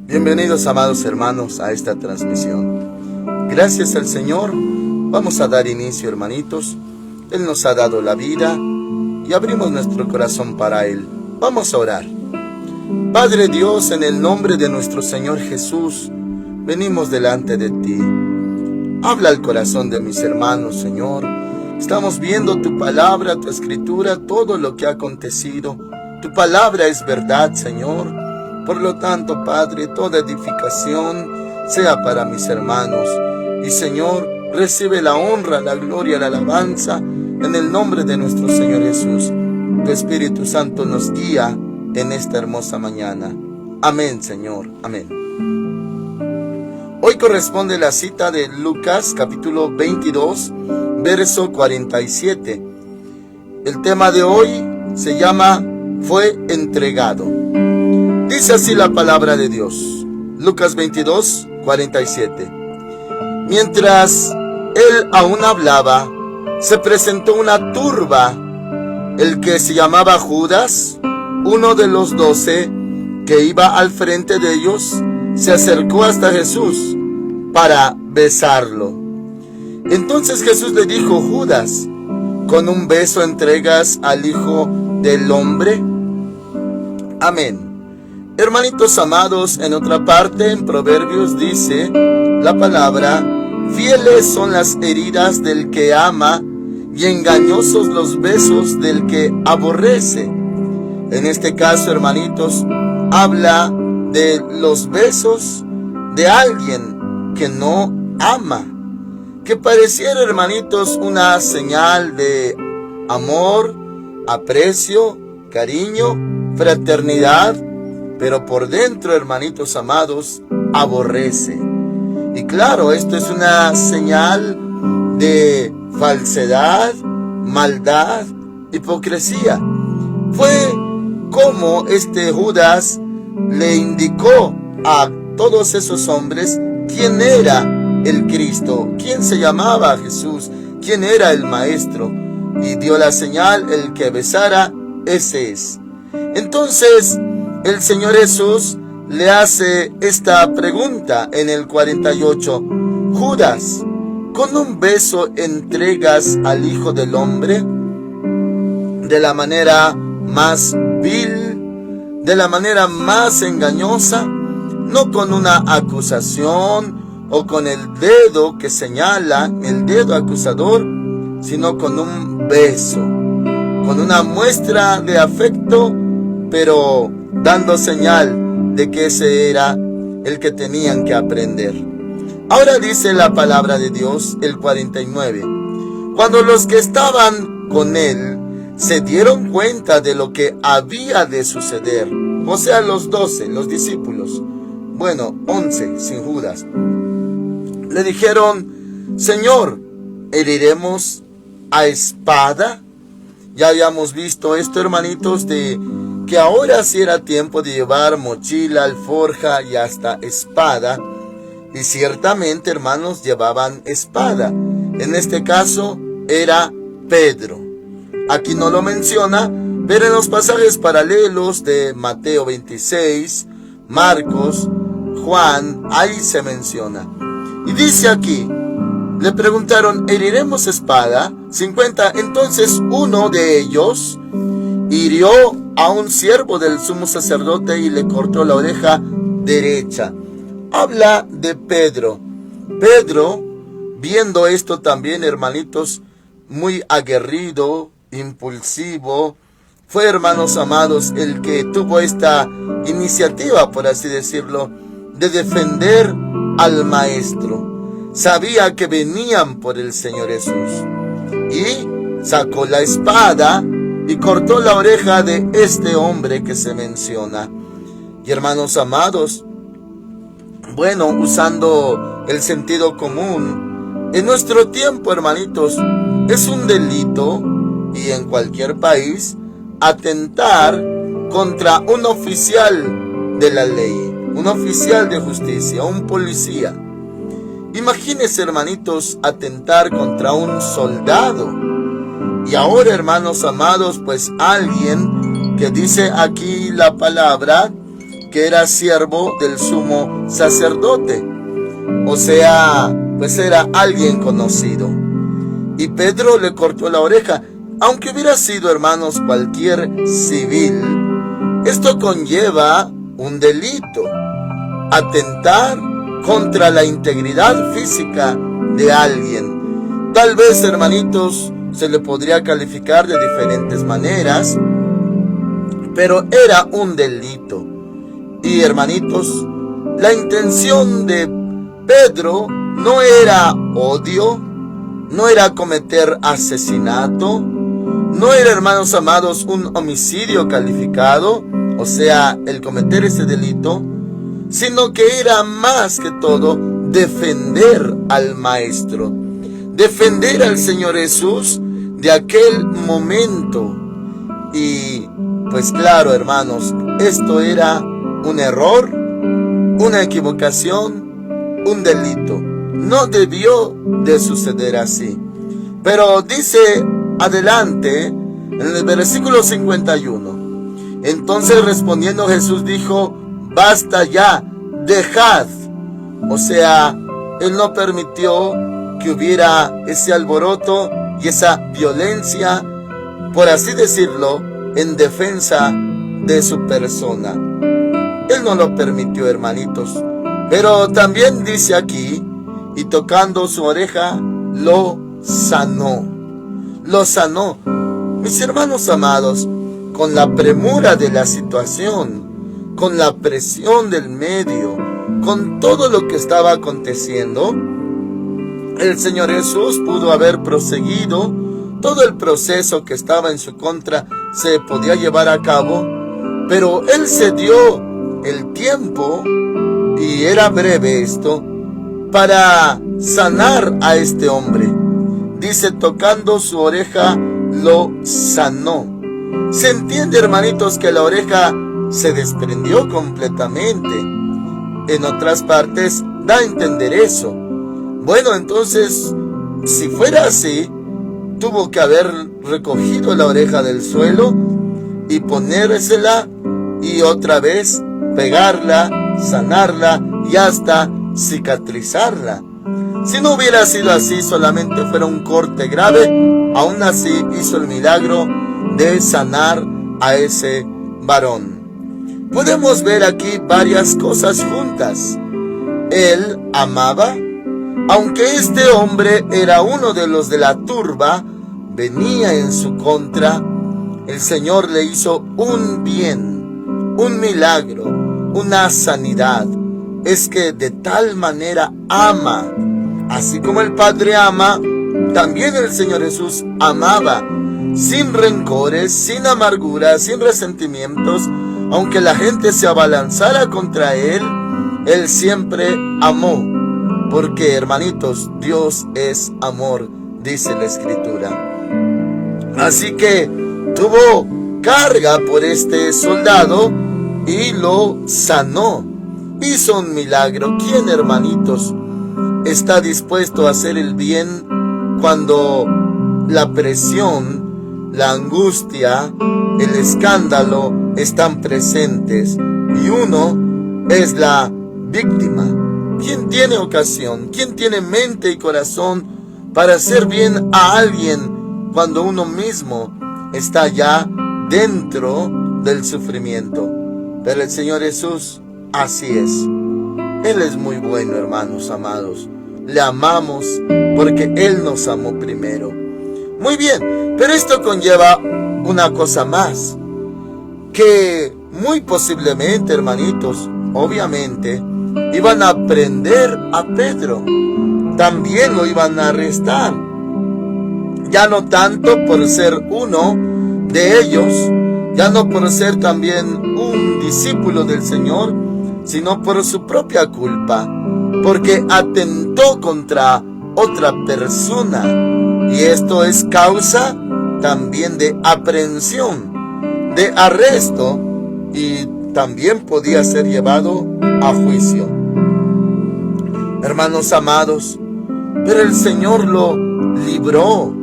Bienvenidos, amados hermanos, a esta transmisión. Gracias al Señor, vamos a dar inicio, hermanitos. Él nos ha dado la vida y abrimos nuestro corazón para Él. Vamos a orar. Padre Dios, en el nombre de nuestro Señor Jesús, venimos delante de ti. Habla al corazón de mis hermanos, Señor. Estamos viendo tu palabra, tu escritura, todo lo que ha acontecido. Tu palabra es verdad, Señor. Por lo tanto, Padre, toda edificación sea para mis hermanos. Y Señor, recibe la honra, la gloria, la alabanza en el nombre de nuestro Señor Jesús. Tu Espíritu Santo nos guía en esta hermosa mañana. Amén, Señor. Amén. Hoy corresponde la cita de Lucas, capítulo 22, verso 47. El tema de hoy se llama Fue entregado. Dice así la palabra de Dios. Lucas 22, 47. Mientras él aún hablaba, se presentó una turba. El que se llamaba Judas, uno de los 12, que iba al frente de ellos, se acercó hasta Jesús para besarlo. Entonces Jesús le dijo: Judas, ¿con un beso entregas al Hijo del Hombre? Amén. Hermanitos amados, en otra parte, en Proverbios dice la palabra: fieles son las heridas del que ama y engañosos los besos del que aborrece. En este caso, hermanitos, habla de los besos de alguien que no ama, que pareciera, hermanitos, una señal de amor, aprecio, cariño, fraternidad, pero por dentro, hermanitos amados, aborrece. Y claro, esto es una señal de falsedad, maldad, hipocresía. Fue como Judas le indicó a todos esos hombres quién era el Cristo, quién se llamaba Jesús, quién era el Maestro, y dio la señal: el que besara, ese es. Entonces el Señor Jesús le hace esta pregunta en el 48. Judas, ¿con un beso entregas al Hijo del Hombre? De la manera más vil, de la manera más engañosa, no con una acusación o con el dedo que señala, el dedo acusador, sino con un beso, con una muestra de afecto, pero dando señal de que ese era el que tenían que aprender. Ahora dice la palabra de Dios, el 49. Cuando los que estaban con él se dieron cuenta de lo que había de suceder, o sea, los 12, los discípulos, 11 sin Judas, le dijeron: Señor, ¿heriremos a espada? Ya habíamos visto esto, hermanitos, de que ahora sí era tiempo de llevar mochila, alforja y hasta espada. Y ciertamente, hermanos, llevaban espada. En este caso era Pedro. Aquí no lo menciona, pero en los pasajes paralelos de Mateo 26, Marcos, Juan, ahí se menciona. Y dice aquí, le preguntaron: ¿heriremos espada? 50. Entonces uno de ellos hirió a un siervo del sumo sacerdote y le cortó la oreja derecha. Habla de Pedro. Pedro, viendo esto también, hermanitos, muy aguerrido, impulsivo, fue, hermanos amados, el que tuvo esta iniciativa, por así decirlo, de defender al Maestro. Sabía que venían por el Señor Jesús y sacó la espada y cortó la oreja de este hombre que se menciona. Y, hermanos amados, usando el sentido común, en nuestro tiempo, hermanitos, es un delito, y en cualquier país, atentar contra un oficial de la ley. un oficial de justicia, un policía. Imagínense, hermanitos, atentar contra un soldado. Y ahora, hermanos amados, pues alguien que dice aquí la palabra que era siervo del sumo sacerdote. O sea, pues era alguien conocido. Y Pedro le cortó la oreja. Aunque hubiera sido, hermanos, cualquier civil, esto conlleva un delito. Atentar contra la integridad física de alguien. Tal vez, hermanitos, se le podría calificar de diferentes maneras, pero era un delito. Y, hermanitos, la intención de Pedro no era odio, no era cometer asesinato, no era, hermanos amados, un homicidio calificado, o sea, el cometer ese delito, sino que era más que todo defender al Maestro, defender al Señor Jesús de aquel momento. Y pues claro, hermanos, esto era un error, una equivocación, un delito. No debió de suceder así. Pero dice adelante en el versículo 51. Entonces respondiendo Jesús dijo: basta ya, dejad. O sea, Él no permitió que hubiera ese alboroto y esa violencia, por así decirlo, en defensa de su persona. Él no lo permitió, hermanitos. Pero también dice aquí, y tocando su oreja, lo sanó. Lo sanó. Mis hermanos amados, con la premura de la situación, con la presión del medio, con todo lo que estaba aconteciendo, el Señor Jesús pudo haber proseguido. Todo el proceso que estaba en su contra se podía llevar a cabo, pero Él se dio el tiempo, y era breve esto, para sanar a este hombre. Dice, tocando su oreja, lo sanó. Se entiende, hermanitos, que la oreja se desprendió completamente. En otras partes da a entender eso. Bueno, entonces, si fuera así, tuvo que haber recogido la oreja del suelo y ponérsela y otra vez pegarla, sanarla y hasta cicatrizarla. Si no hubiera sido así, solamente fuera un corte grave, aún así hizo el milagro de sanar a ese varón. Podemos ver aquí varias cosas juntas. Él amaba, aunque este hombre era uno de los de la turba, venía en su contra, el Señor le hizo un bien, un milagro, una sanidad. Es que de tal manera ama, así como el Padre ama, también el Señor Jesús amaba, sin rencores, sin amarguras, sin resentimientos. Aunque la gente se abalanzara contra Él, Él siempre amó. Porque, hermanitos, Dios es amor, dice la Escritura. Así que tuvo carga por este soldado y lo sanó. Hizo un milagro. ¿Quién, hermanitos, está dispuesto a hacer el bien cuando la presión, la angustia, el escándalo están presentes y uno es la víctima? ¿Quién tiene ocasión? ¿Quién tiene mente y corazón para hacer bien a alguien cuando uno mismo está ya dentro del sufrimiento? Pero el Señor Jesús, así es. Él es muy bueno, hermanos amados. Le amamos porque Él nos amó primero. Muy bien, pero esto conlleva una cosa más, que muy posiblemente, hermanitos, obviamente, iban a prender a Pedro. También lo iban a arrestar. Ya no tanto por ser uno de ellos, ya no por ser también un discípulo del Señor, sino por su propia culpa, porque atentó contra otra persona. Y esto es causa también de aprehensión, de arresto, y también podía ser llevado a juicio. Hermanos amados, pero el Señor lo libró,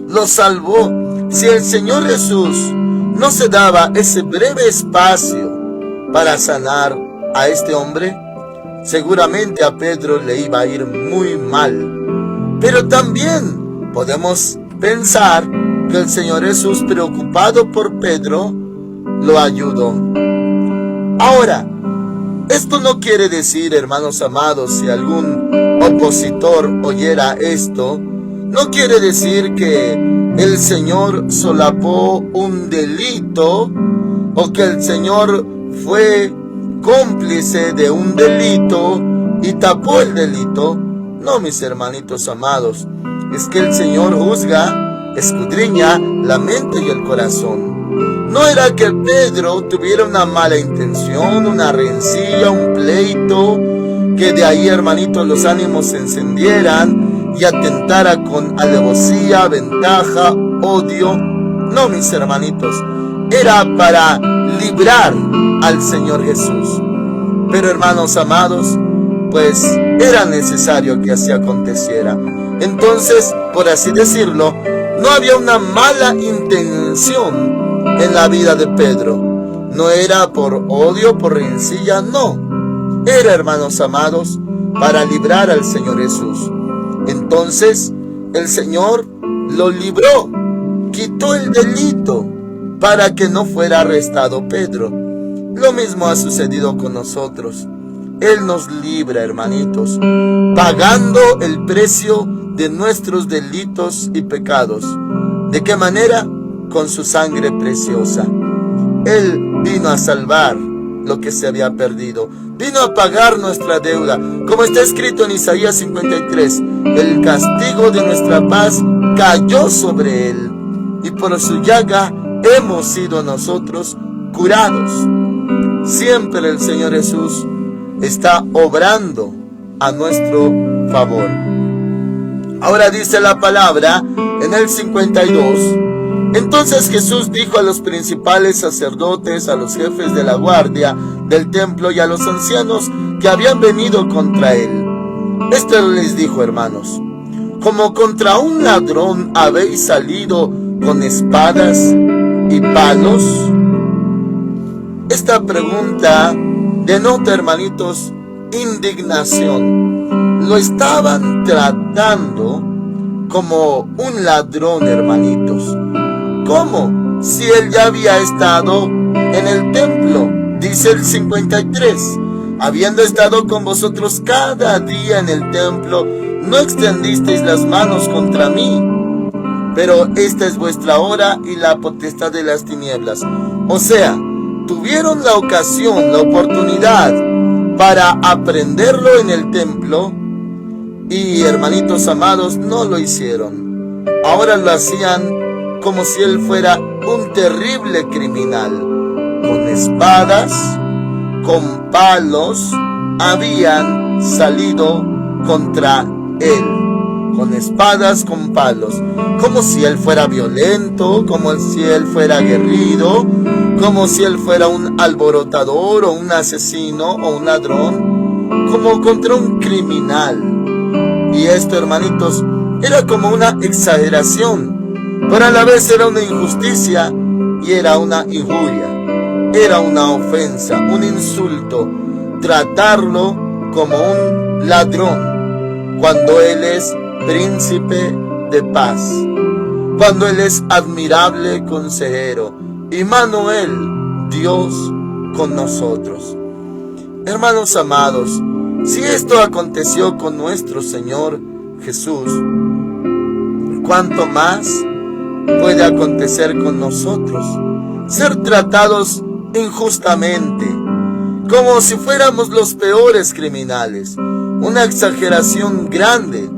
lo salvó. Si el Señor Jesús no se daba ese breve espacio para sanar a este hombre, seguramente a Pedro le iba a ir muy mal. Pero también podemos pensar que el Señor Jesús, preocupado por Pedro, lo ayudó. Ahora, esto no quiere decir, hermanos amados, si algún opositor oyera esto, no quiere decir que el Señor solapó un delito o que el Señor fue cómplice de un delito y tapó el delito. No, mis hermanitos amados, es que el Señor juzga, escudriña la mente y el corazón. No era que Pedro tuviera una mala intención, una rencilla, un pleito, que de ahí, hermanitos, los ánimos se encendieran y atentara con alevosía, ventaja, odio. No, mis hermanitos, era para librar al Señor Jesús. Pero, hermanos amados, pues era necesario que así aconteciera. Entonces, por así decirlo, no había una mala intención en la vida de Pedro. No era por odio, por rencilla, no. Era, hermanos amados, para librar al Señor Jesús. Entonces, el Señor lo libró, quitó el delito para que no fuera arrestado Pedro. Lo mismo ha sucedido con nosotros. Él nos libra, hermanitos, pagando el precio de nuestros delitos y pecados. ¿De qué manera? Con su sangre preciosa. Él vino a salvar lo que se había perdido. Vino a pagar nuestra deuda. Como está escrito en Isaías 53, el castigo de nuestra paz cayó sobre él, y por su llaga hemos sido nosotros curados. Siempre el Señor Jesús está obrando a nuestro favor. Ahora dice la palabra en el 52: entonces Jesús dijo a los principales sacerdotes, a los jefes de la guardia del templo y a los ancianos que habían venido contra él. Esto les dijo: hermanos, como contra un ladrón habéis salido con espadas y palos. Esta pregunta denota, hermanitos, indignación. Lo estaban tratando como un ladrón, hermanitos. ¿Cómo? Si él ya había estado en el templo. Dice el 53: habiendo estado con vosotros cada día en el templo, no extendisteis las manos contra mí. Pero esta es vuestra hora y la potestad de las tinieblas. O sea, tuvieron la ocasión, la oportunidad para aprenderlo en el templo, y, hermanitos amados, no lo hicieron. Ahora lo hacían como si él fuera un terrible criminal. Con espadas, con palos, habían salido contra él. Con espadas, con palos, como si él fuera violento, como si él fuera aguerrido, como si él fuera un alborotador o un asesino o un ladrón, como contra un criminal. Y esto, hermanitos, era como una exageración, pero a la vez era una injusticia y era una injuria, era una ofensa, un insulto, tratarlo como un ladrón, cuando él es príncipe de paz, cuando él es admirable consejero, Immanuel, Dios con nosotros. Hermanos amados, si esto aconteció con nuestro Señor Jesús, ¿cuánto más puede acontecer con nosotros? Ser tratados injustamente, como si fuéramos los peores criminales. Una exageración grande.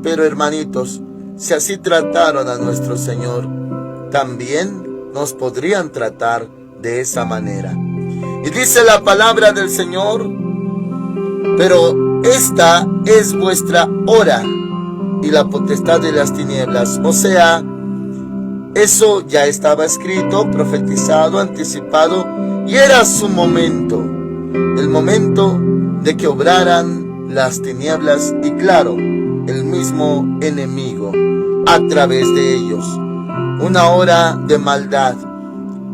Pero, hermanitos, si así trataron a nuestro Señor, también nos podrían tratar de esa manera. Y dice la palabra del Señor: pero esta es vuestra hora y la potestad de las tinieblas. O sea, eso ya estaba escrito, profetizado, anticipado, y era su momento. el momento de que obraran las tinieblas y claro, el mismo enemigo a través de ellos. Una hora de maldad.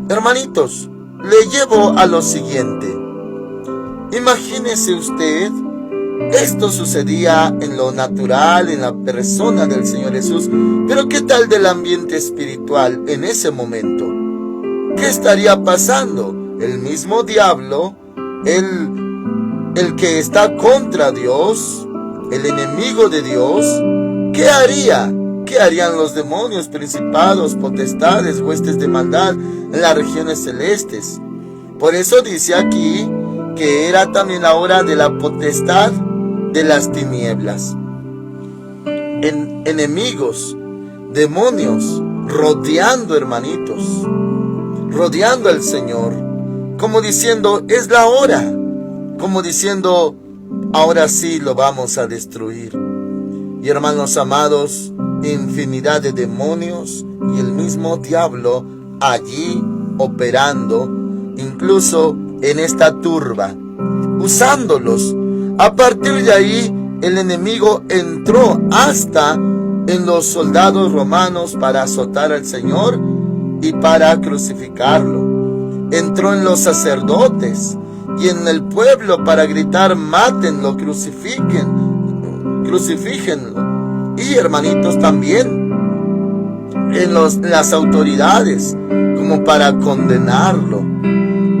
Hermanitos, le llevo a lo siguiente. Imagínese usted, esto sucedía en lo natural, en la persona del Señor Jesús, pero ¿qué tal del ambiente espiritual en ese momento? ¿Qué estaría pasando? El mismo diablo, el que está contra Dios, el enemigo de Dios, ¿qué haría? ¿Qué harían los demonios, principados, potestades, huestes de maldad en las regiones celestes? Por eso dice aquí que era también la hora de la potestad de las tinieblas. Enemigos, demonios, rodeando, hermanitos, rodeando al Señor, como diciendo, es la hora, como diciendo, ahora sí lo vamos a destruir. Y hermanos amados, infinidad de demonios y el mismo diablo allí operando, incluso en esta turba, usándolos. A partir de ahí, el enemigo entró hasta en los soldados romanos para azotar al Señor y para crucificarlo. Entró en los sacerdotes y en el pueblo para gritar, mátenlo, crucifíquenlo. Y hermanitos, también en las autoridades, como para condenarlo.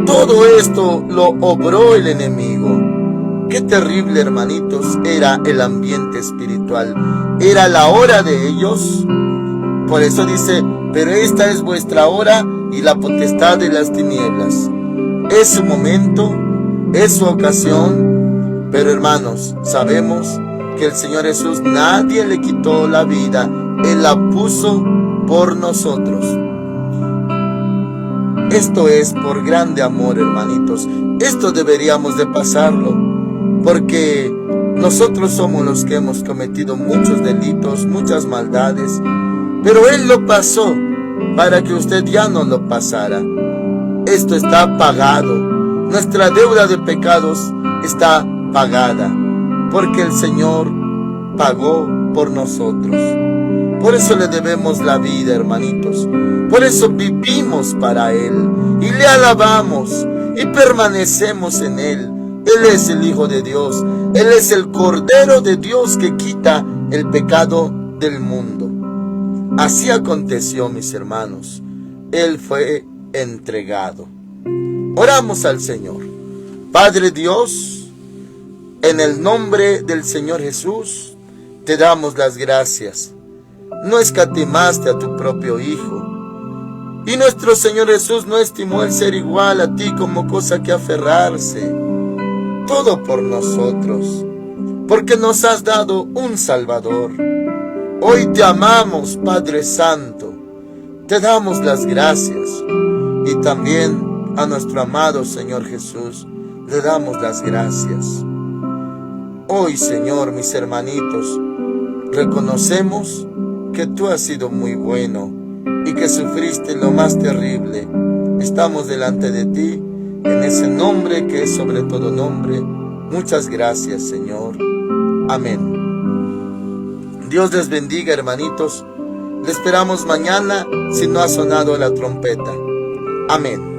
Todo esto lo obró el enemigo. Qué terrible, hermanitos, era el ambiente espiritual. Era la hora de ellos. Por eso dice, pero esta es vuestra hora y la potestad de las tinieblas. Es su momento, es su ocasión. Pero hermanos, sabemos que el Señor Jesús, nadie le quitó la vida. Él la puso por nosotros. Esto es por grande amor, hermanitos. Esto deberíamos de pasarlo, porque nosotros somos los que hemos cometido muchos delitos, muchas maldades, pero Él lo pasó para que usted ya no lo pasara. Esto está pagado. Nuestra deuda de pecados está pagada, porque el Señor pagó por nosotros. Por eso le debemos la vida, hermanitos. Por eso vivimos para Él y le alabamos y permanecemos en Él. Él es el Hijo de Dios. Él es el Cordero de Dios que quita el pecado del mundo. Así aconteció, mis hermanos. Él fue entregado. Oramos al Señor. Padre Dios, en el nombre del Señor Jesús, te damos las gracias. No escatimaste a tu propio Hijo. Y nuestro Señor Jesús no estimó el ser igual a ti como cosa que aferrarse. Todo por nosotros, porque nos has dado un Salvador. Hoy te amamos, Padre Santo. Te damos las gracias. Y también a nuestro amado Señor Jesús le damos las gracias. Hoy, Señor, mis hermanitos, reconocemos que tú has sido muy bueno y que sufriste lo más terrible. Estamos delante de ti en ese nombre que es sobre todo nombre. Muchas gracias, Señor. Amén. Dios les bendiga, hermanitos. Le esperamos mañana si no ha sonado la trompeta. Amén.